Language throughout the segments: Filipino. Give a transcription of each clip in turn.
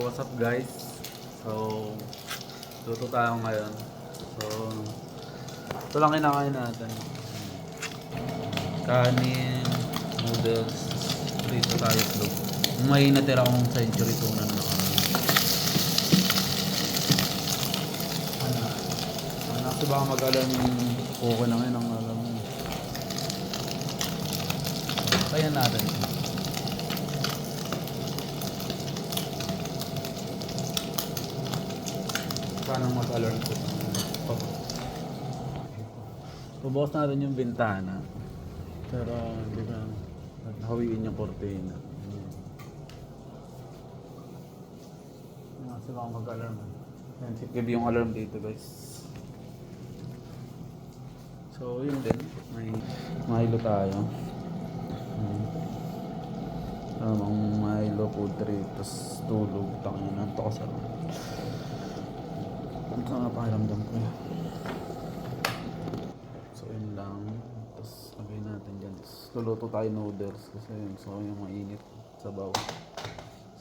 what's up guys? So, luto tayo ngayon. So, ito lang kinakain natin. Kanin, noodles, prito tayo itlog. May natira akong century tuna na nakain. Kasi baka mag-alam okay na ngayon ang alam mo. Kaya natin. Sana mag-alarm ko. Bubukas natin yung bintana. Pero hindi ka hawiin yung kortina. Kasi baka mag-alarm. Sensitive yung alarm dito guys. So yun din. May Milo tayo. Ang Milo food trip. Tapos tulog. Tangin na. Ito kasi ang mga pakiramdam ko. So yun lang. Tapos lagay natin dyan. Tapos luluto tayo noodles. Kasi yun. So yung mainit. Sabaw.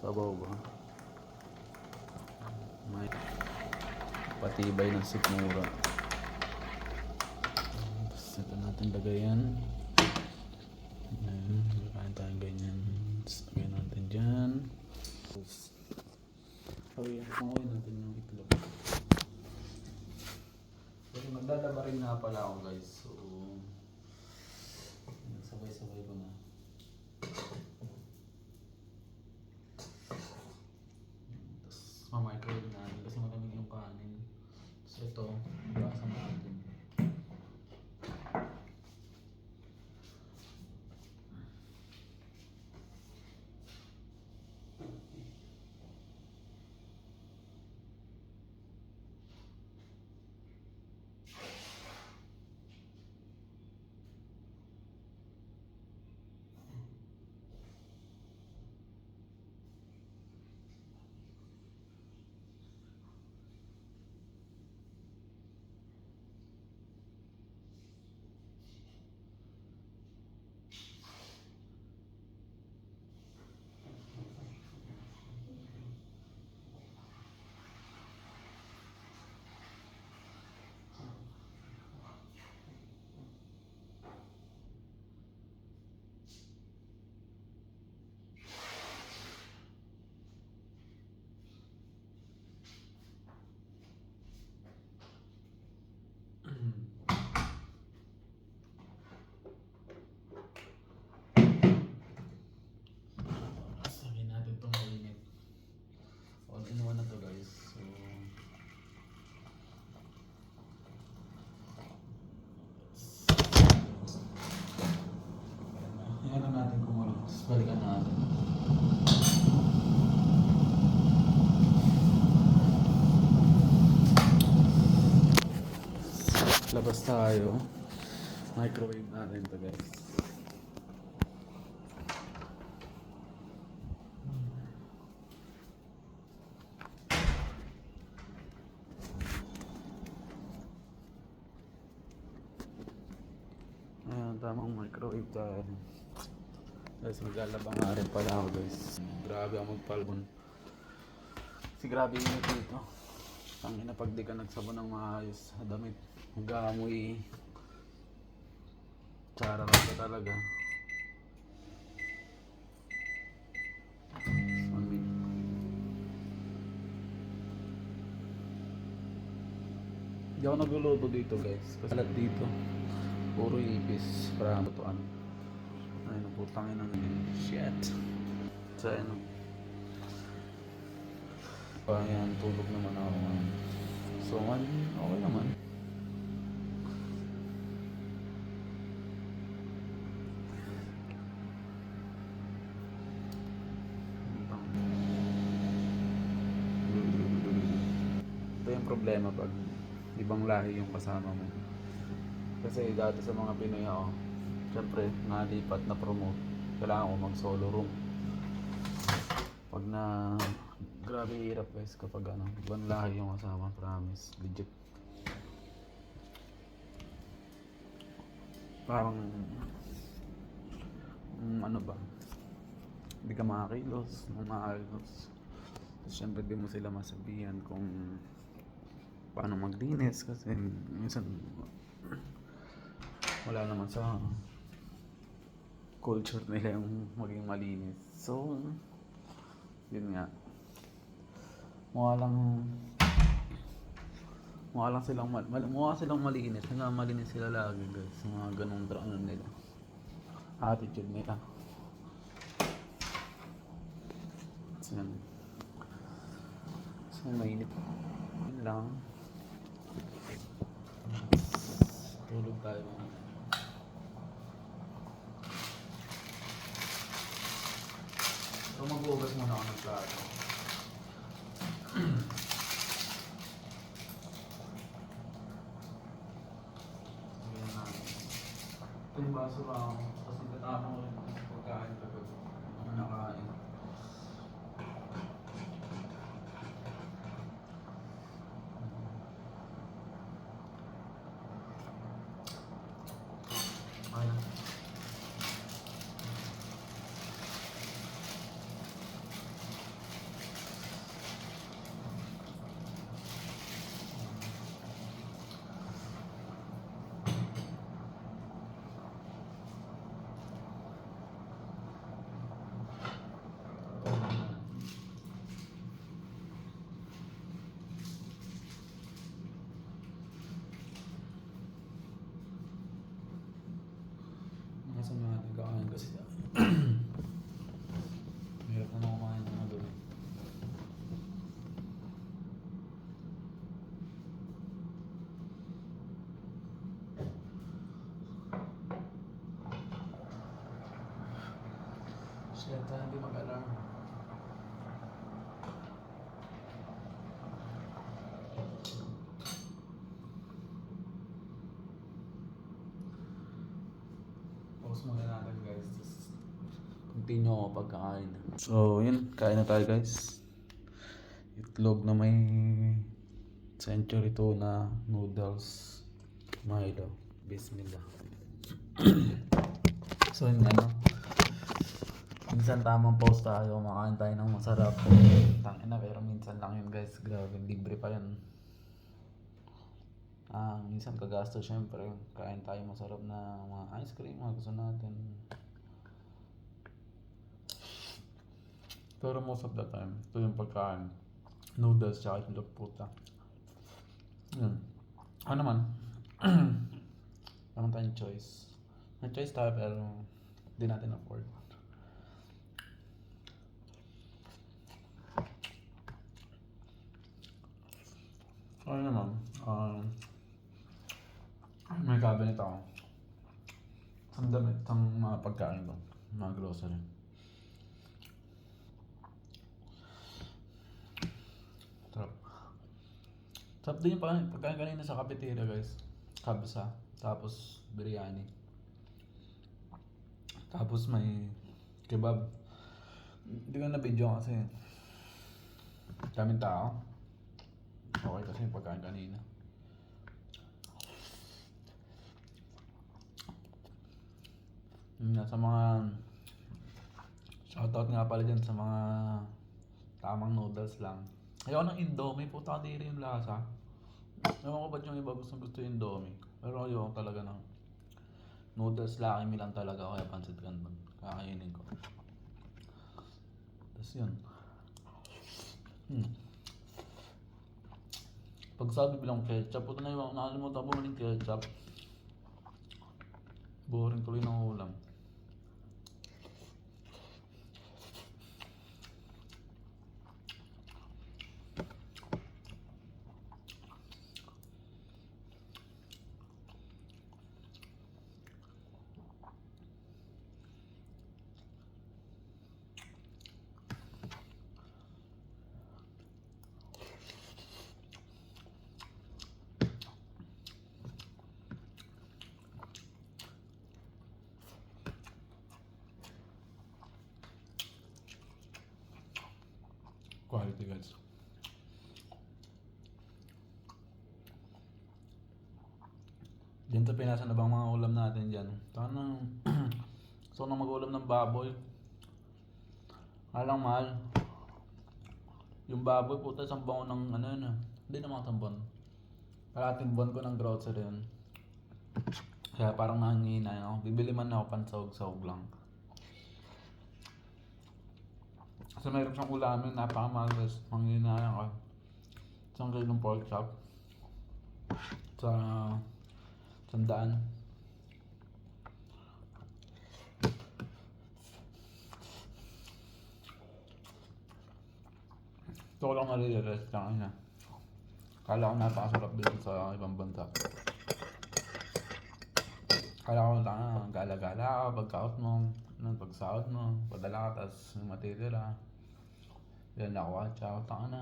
Sabaw ba? May patibay ng sikmura. Tapos ito natin lagayan. Ayan. Lagayan tayong ganyan. Tapos lagay natin dyan. Tapos panguhin natin yung itlog. Kasi maglalaba rin nga pala ako guys. So sabay-sabay ko na. Tapos mamicrowave natin kasi malamig yung kanin. So ito, basa natin. Sabihin natin itong mainit. All in one na to guys. So yan na natin kumulo. Tapos balikan natin. Labas tayo. Microwave natin to guys. Ayan, tamang microwave tayo. Guys, maglalaba nga rin pala ako guys. Grabe ako magpalbon. Kasi grabe yung dito. Tangina pag di ka nagsabon ng maayos sa damit. Mag-aamoy. Chararap ka talaga. Hindi ako nagluluto dito guys. Kasi lahat dito. Puro ipis. Para lutuan. Ay, naputangin ng shit. So, ano. Ayan, tulog naman ako. So, okay naman. Ito yung problema pag ibang lahi yung kasama mo. Kasi dati sa mga Pinoy ako, syempre, nalipat na promote. Kailangan ko mag solo room. Pag na grabe hirap guys kapag ano, ibang lahi yung kasama, promise, legit. Parang ano ba, hindi ka makakilos, maayos. Siyempre di mo sila masabihan kung paano maglinis kasi minsan wala naman sa culture nila yung maging malinis. So, yun nga. Mukha lang mukha silang malinis. Malinis sila lagi guys. Mga ganong ano nila. Attitude nila. So, yun. So, mainit. Yun lang. Tulog tayo. So, mag-uugas muna ako ng plato. Ayan na. Ito yung baso lang. Kasi katama ko rin yung pagkain kapag ako nakain. Ayan. Nasa mga natin kakain kasi mahirap na kumain ng mga gabi. Shit, hindi mag-alarm. Pause muna natin guys. Tapos continue ako pagkakain. So yun, kain na tayo guys. Itlog na may century tuna noodles. Milo. Bismillah. So yun ano. Minsan tamang pause tayo. Makain tayo ng masarap. Tangina pero minsan lang yun guys. Grabe, libre pa yun. Minsan kagasto syempre. Kain tayo masarap na mga ice cream. Mga gusto natin. Pero most of the time, ito yung pagkain. Noodles tsaka itlog puta. Yun. Ano naman? Meron tayong choice. May choice tayo pero hindi natin afford. Ano naman? May cabinet ako. Ang damit, ang mga pagkain ko. Mga grocery. Sarap. Sarap din yung pagkain kanina sa cafeteria guys. Kabsa. Tapos biryani. Tapos may kebab. Hindi ko na video kasi daming tao. Okay kasi yung pagkain kanina. Sa mga shoutout nga pala dyan sa mga tamang noodles lang. Ayoko ng Indomie, puta kadiri yung lasa. Ewan ko ba't yung iba gusto yung Indomie. Pero ayoko talaga ng noodles, Lucky Me lang talaga kaya pancit canton. Kakainin ko. Tapos yun. Pag sabi bilang ketchup, puto na yung nakalimutan ko bumalik ketchup. Boring tuloy ng ulam. Quality guys. Diyan sa Pinas, ano bang mga ulam natin dyan? Tanang gusto ko na mag-ulam ng baboy. Alang mahal. Yung baboy, puta, isang buwan ko ng ano yun ah. Hindi naman isang buwan. Kalating buwan ko ng grocery yun. Kaya parang nangihina ako. Bibili man ako pansahog-sahog lang. Kasi mayroon siyang ulamin, napakamahal guys. Manghinayang ka. Isang kilong pork chop. Sa 100. Ito ko lang nare-rest lang niya. Kala ko napakasarap dito sa ibang bansa. Kala ko lang gala-gala ka, pagkaot mo, pagsahod mo, padala ka, tapos yung matitira. Yan nakuha, tsaka tanga na.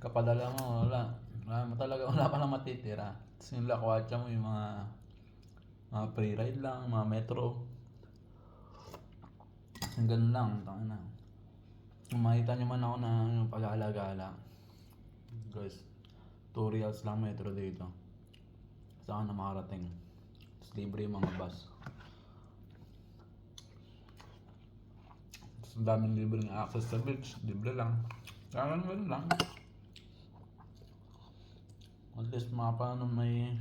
Kapadala mo, wala. Wala mo talaga, wala pa lang matitira. Tapos yung lakwatsa mo, yung mga free ride lang, mga metro. Yung ganun lang, tanga na. Kung makita nyo man ako na yung pag-alagala. Guys, 2 reals lang metro dito. Saan na makarating. Tapos libre yung mga bus. Tapos ang daming libreng access sa beach, libre lang. Kaya ganun lang. At least mga paano may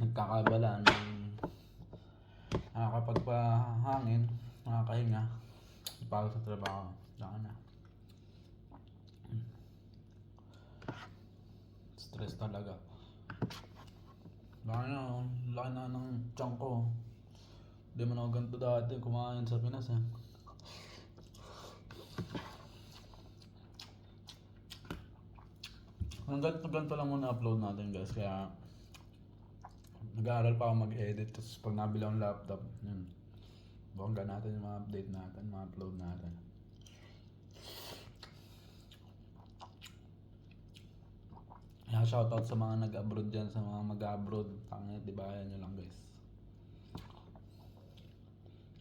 nagkakabalaan, may nakakapagpahangin, nakakahinga, para sa trabaho. Saka na. Stress talaga. Laki na ng tiyan ko. Hindi man ako ganito dati kumain sa Pinas eh. Ganito lang muna upload natin guys, kaya nag-aaral pa ako mag-edit, tapos pag nabili akong laptop, yun, bongga natin yung mga update natin, mga upload natin. Kaya shoutout sa mga nag-abroad dyan, sa mga mag-abroad, tangin, di ba, yan nyo lang guys.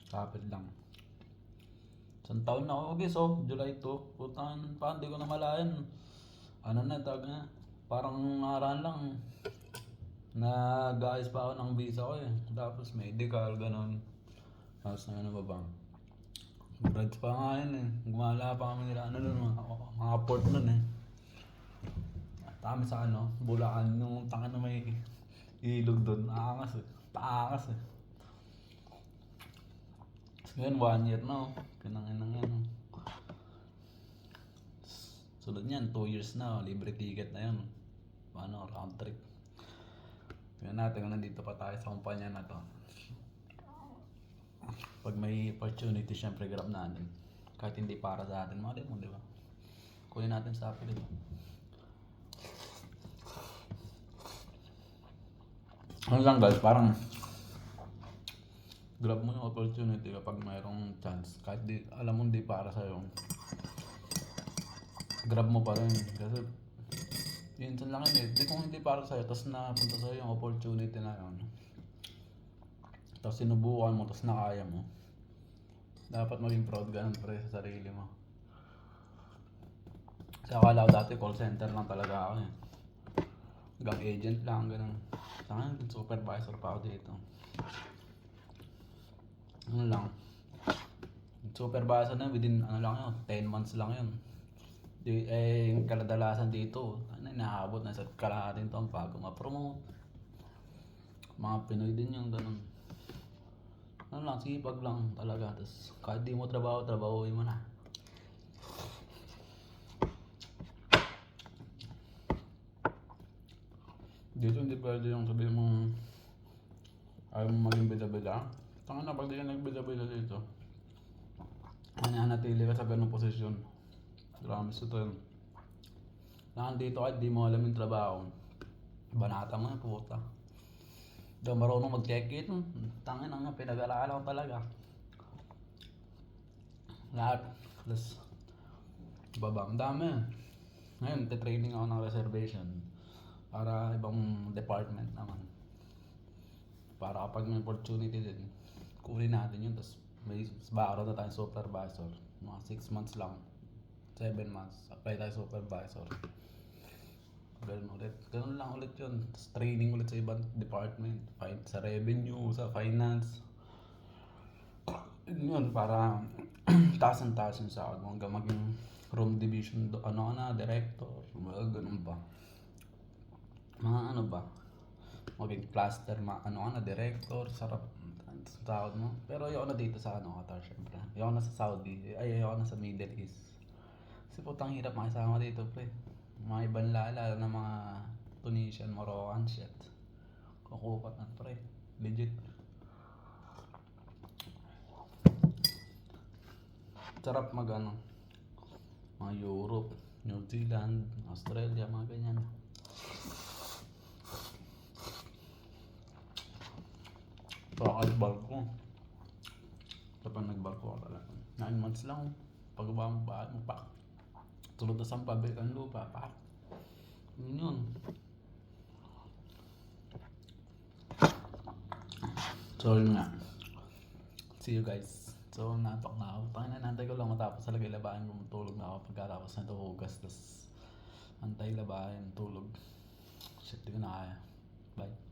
Kapit lang. Isang taon na ako guys, oh, July 2, putang, pa, hindi ko na malayan. Ano na, tawag na, parang nakaraan lang, nag-ayos pa ako ng visa ko eh. Tapos medical, ganon. Tapos ano ba bang? Grads pa nga yun eh. Gumala pa kami nila, ano nun, mga port nun eh. Kami sa ano, Bulacan, yung tanga na may ilog doon. Aangas eh. Paangas eh. Tapos ngayon, 1 year na oh. Pinangin na yan. Sunod niyan, 2 years na oh. Libre ticket na yun. Paano, round trip. Tingnan natin kung nandito pa tayo sa kumpanya na to. Pag may opportunity, syempre grab natin. Kahit hindi para sa atin, mga mo, di ba? Kunin natin sa akin, di ba? Ano lang guys, parang grab mo yung opportunity kapag mayroong chance. Kahit di, alam mo hindi para sa'yo, grab mo pa rin. Kasi minsan lang yun eh. Di kung hindi para sa'yo, tapos napunta sa'yo yung opportunity na yun. Tapos sinubukan mo, tapos nakaya mo. Dapat maging proud ka ng pre sa sarili mo. Kasi akala ko dati call center lang talaga ako eh. Hanggang agent lang, ganun. Saka supervisor pa ako dito. Ano lang. Supervisor na within ano lang yun, 10 months lang yun. Yung kadalasan dito, ano, inaabot na sa kalahating taon bago ma-promote. Mga Pinoy din yung ganun. Ano lang, sipag lang talaga. Tapos kahit di mo trabahuin mo na. Dito hindi pwede yung sabihin mong ayaw mo maging bida-bida. Tanga na, pag di ka nagbida-bida dito, nanatili ka sa ganung posisyon. Promise ito yun. Nandito kahit di mo alam yung trabaho, banata mo na puta. Daw marunong mag-check-in, tangin na nga, pinag-alaala ko talaga. Lahat, plus, baba, ang dami. Ngayon, training ako ng reservation para ibang department naman. Para kapag may opportunity din, kunin natin yun. Tapos may baaro na tayong supervisor. Mga 6 months lang, 7 months, apply tayo supervisor. Ganun lang ulit yun. Tapos training ulit sa ibang department, sa revenue, sa finance. Yun, para taas ang taas yung sahod mo hanggang maging room division, ano ka na, director, mga ganun ba. Mga ano ba, maging cluster, ano ka na, director, sarap sa tawag mo. Pero ayoko na dito sa ano, Qatar, syempre. Ayoko na sa Saudi, ayoko na sa Middle East. Kasi putang hirap makisama dito, pre. Mga ibang lala na mga Tunisian, Moroccan, shit. Kukupat na, pre. Legit. Sarap mag ano, mga Europe, New Zealand, Australia, mga ganyan. Bakit barko? Kapag nagbarko ka talaga. 9 months lang. Pagbawa mo bahay mo pa. Tulad na sa pabrik ang lupa pa. Yun. So yun nga. See you guys. So natok na ako. Tangin na nantay ko lang matapos talaga ilabahan ko. Tulog na ako pagkatapos na ito hugas. Tapos antay labahan, tulog. Shit, di ko na kaya. Bye.